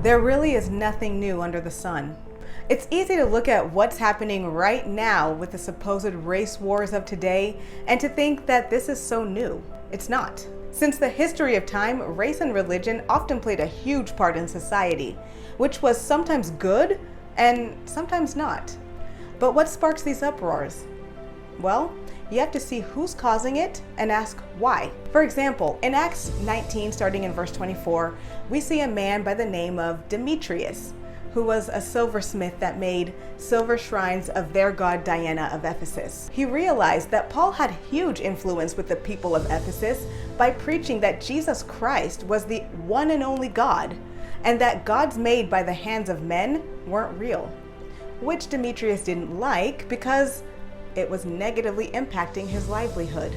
There really is nothing new under the sun. It's easy to look at what's happening right now with the supposed race wars of today and to think that this is so new. It's not. Since the history of time, race and religion often played a huge part in society, which was sometimes good and sometimes not. But what sparks these uproars? Well, you have to see who's causing it and ask why. For example, in Acts 19, starting in verse 24, we see a man by the name of Demetrius, who was a silversmith that made silver shrines of their god Diana of Ephesus. He realized that Paul had huge influence with the people of Ephesus by preaching that Jesus Christ was the one and only God, and that gods made by the hands of men weren't real, which Demetrius didn't like because it was negatively impacting his livelihood.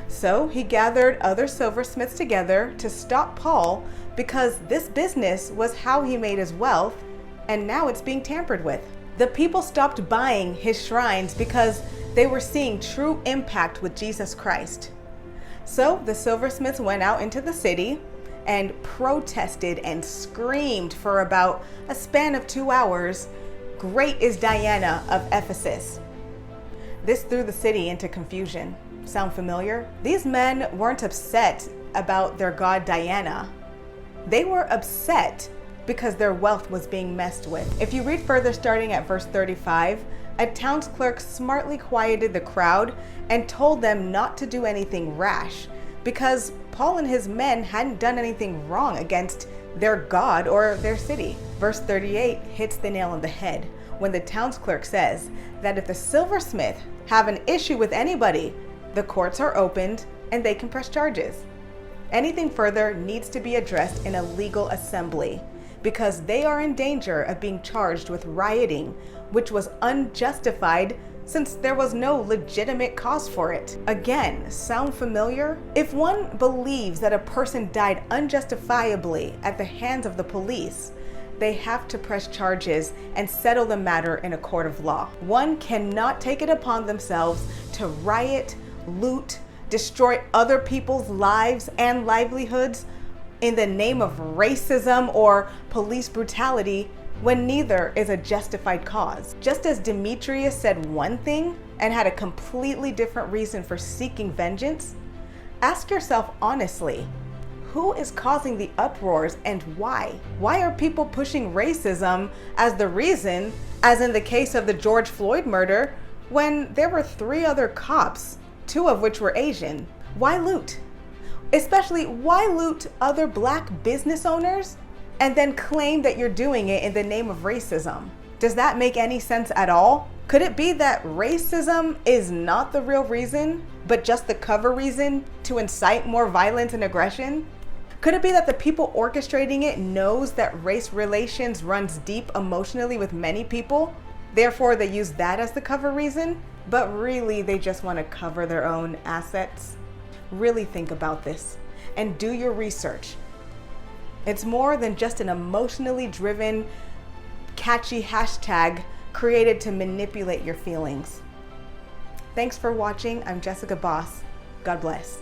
So he gathered other silversmiths together to stop Paul because this business was how he made his wealth, and now it's being tampered with. The people stopped buying his shrines because they were seeing true impact with Jesus Christ. So the silversmiths went out into the city and protested and screamed for about a span of 2 hours, "Great is Diana of Ephesus." This threw the city into confusion. Sound familiar? These men weren't upset about their god Diana. They were upset because their wealth was being messed with. If you read further starting at verse 35, a town's clerk smartly quieted the crowd and told them not to do anything rash because Paul and his men hadn't done anything wrong against their god or their city. Verse 38 hits the nail on the head when the town's clerk says that if the silversmith have an issue with anybody, the courts are opened and they can press charges. Anything further needs to be addressed in a legal assembly because they are in danger of being charged with rioting, which was unjustified since there was no legitimate cause for it. Again, sound familiar? If one believes that a person died unjustifiably at the hands of the police, they have to press charges and settle the matter in a court of law. One cannot take it upon themselves to riot, loot, destroy other people's lives and livelihoods in the name of racism or police brutality when neither is a justified cause. Just as Demetrius said one thing and had a completely different reason for seeking vengeance, ask yourself honestly, who is causing the uproars and why? Why are people pushing racism as the reason, as in the case of the George Floyd murder, when there were 3 other cops, 2 of which were Asian? Why loot? Especially, why loot other Black business owners and then claim that you're doing it in the name of racism? Does that make any sense at all? Could it be that racism is not the real reason, but just the cover reason to incite more violence and aggression? Could it be that the people orchestrating it knows that race relations runs deep emotionally with many people? Therefore, they use that as the cover reason, but really they just want to cover their own assets? Really think about this and do your research. It's more than just an emotionally driven, catchy hashtag created to manipulate your feelings. Thanks for watching. I'm Jessica Boss. God bless.